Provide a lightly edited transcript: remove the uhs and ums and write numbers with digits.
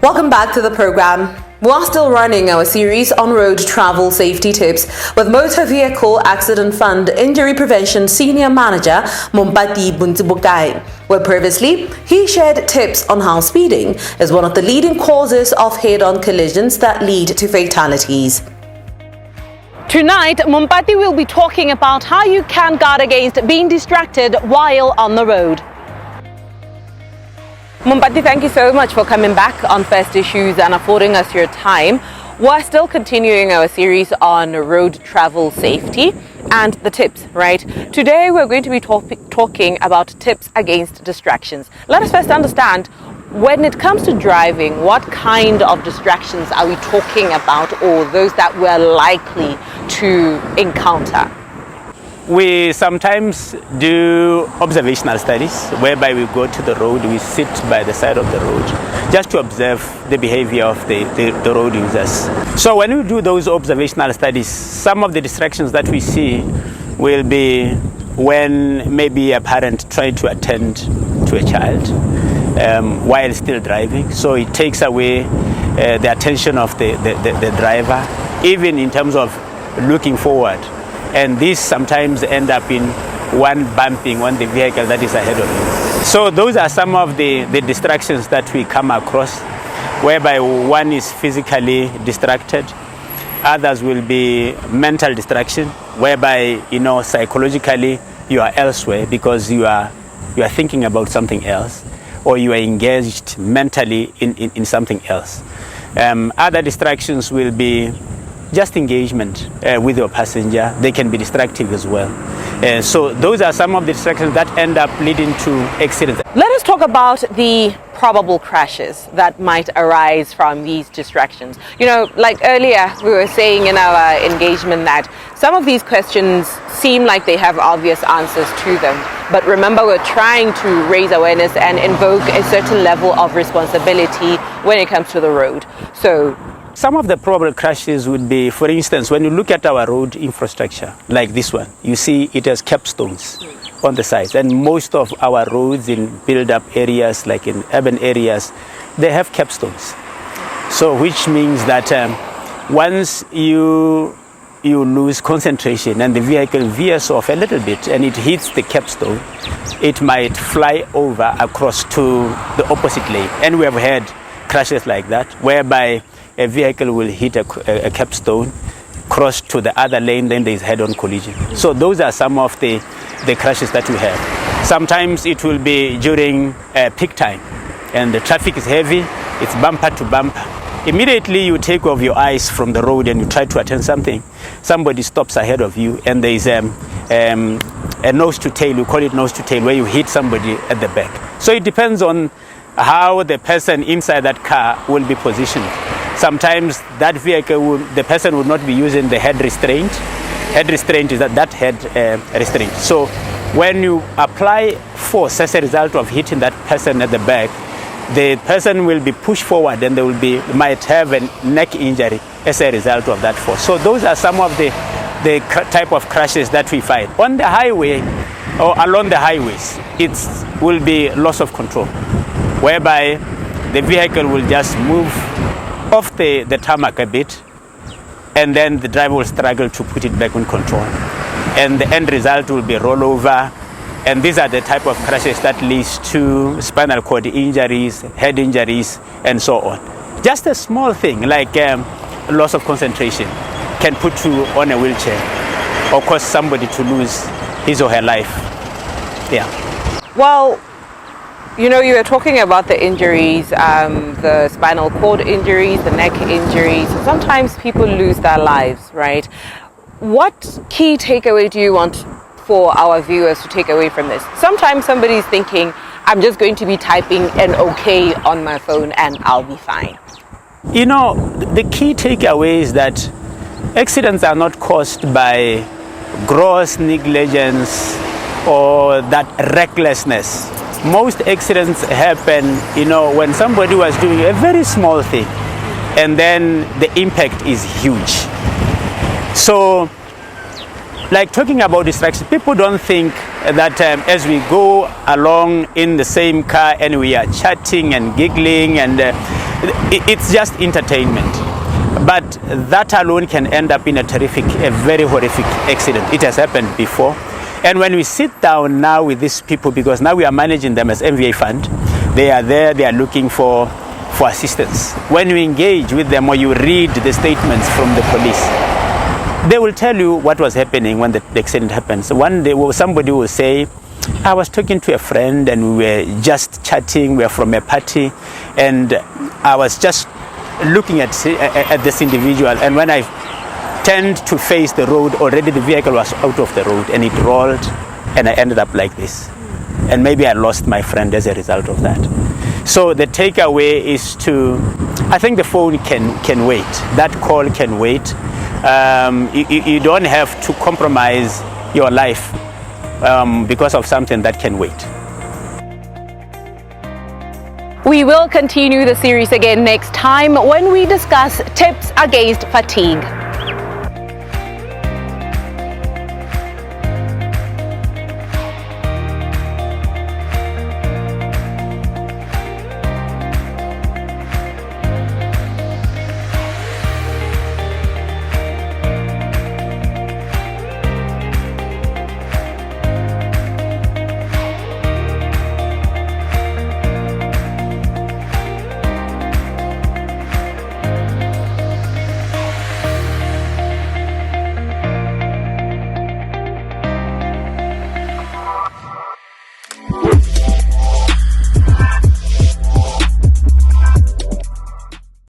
Welcome back to the program. We're still running our series on road travel safety tips with Motor Vehicle Accident Fund Injury Prevention Senior Manager Mompati Bontsibokae, where previously he shared tips on how speeding is one of the leading causes of head-on collisions that lead to fatalities. Tonight, Mompati will be talking about how you can guard against being distracted while on the road. Mompati, thank you so much for coming back on First Issues and affording us your time. We're still continuing our series on road travel safety and the tips, right? Today we're going to be talking about tips against distractions. Let us first understand, when it comes to driving, what kind of distractions are we talking about, or those that we're likely to encounter? We sometimes do observational studies whereby we go to the road, we sit by the side of the road just to observe the behavior of the road users. So when we do those observational studies, some of the distractions that we see will be when maybe a parent tries to attend to a child while still driving. So it takes away the attention of the driver, even in terms of looking forward. And these sometimes end up in one bumping on the vehicle that is ahead of you. So those are some of the distractions that we come across, whereby one is physically distracted. Others will be mental distraction, whereby, psychologically you are elsewhere because you are thinking about something else, or you are engaged mentally in something else. Other distractions will be just engagement with your passenger. They can be distractive as well. So those are some of the distractions that end up leading to accidents. Let us talk about the probable crashes that might arise from these distractions. Like earlier we were saying in our engagement that some of these questions seem like they have obvious answers to them. But remember, we're trying to raise awareness and invoke a certain level of responsibility when it comes to the road. So some of the probable crashes would be, for instance, when you look at our road infrastructure, like this one, you see it has capstones on the sides. And most of our roads in build-up areas, like in urban areas, they have capstones. So which means that once you lose concentration and the vehicle veers off a little bit and it hits the capstone, it might fly over across to the opposite lane. And we have had crashes like that, whereby a vehicle will hit a capstone, cross to the other lane, then there is head-on collision. So those are some of the crashes that we have. Sometimes it will be during peak time and the traffic is heavy, it's bumper to bumper. Immediately you take off your eyes from the road and you try to attend something. Somebody stops ahead of you and there is a nose to tail, we call it nose to tail, where you hit somebody at the back. So it depends on how the person inside that car will be positioned. Sometimes that vehicle, the person would not be using the head restraint. Head restraint is that head restraint. So when you apply force as a result of hitting that person at the back, the person will be pushed forward and they might have a neck injury as a result of that force. So those are some of the type of crashes that we find. On the highway or along the highways, it will be loss of control, whereby the vehicle will just move off the tarmac a bit, and then the driver will struggle to put it back on control. And the end result will be rollover. And these are the type of crashes that leads to spinal cord injuries, head injuries, and so on. Just a small thing like loss of concentration can put you on a wheelchair or cause somebody to lose his or her life. Yeah. Well, you were talking about the injuries, the spinal cord injuries, the neck injuries. Sometimes people lose their lives, right? What key takeaway do you want for our viewers to take away from this? Sometimes somebody's thinking, I'm just going to be typing an OK on my phone and I'll be fine. The key takeaway is that accidents are not caused by gross negligence or that recklessness. Most accidents happen, when somebody was doing a very small thing and then the impact is huge. So, like talking about distraction, people don't think that as we go along in the same car and we are chatting and giggling and it's just entertainment. But that alone can end up in a very horrific accident. It has happened before. And when we sit down now with these people, because now we are managing them as MVA fund, they are there, they are looking for assistance. When you engage with them or you read the statements from the police, they will tell you what was happening when the accident happened. So one day somebody will say, I was talking to a friend and we were just chatting, we were from a party, and I was just looking at this individual, and when I turned to face the road, already the vehicle was out of the road and it rolled, and I ended up like this. And maybe I lost my friend as a result of that. So the takeaway is I think the phone can wait. That call can wait. You don't have to compromise your life because of something that can wait. We will continue the series again next time when we discuss tips against fatigue.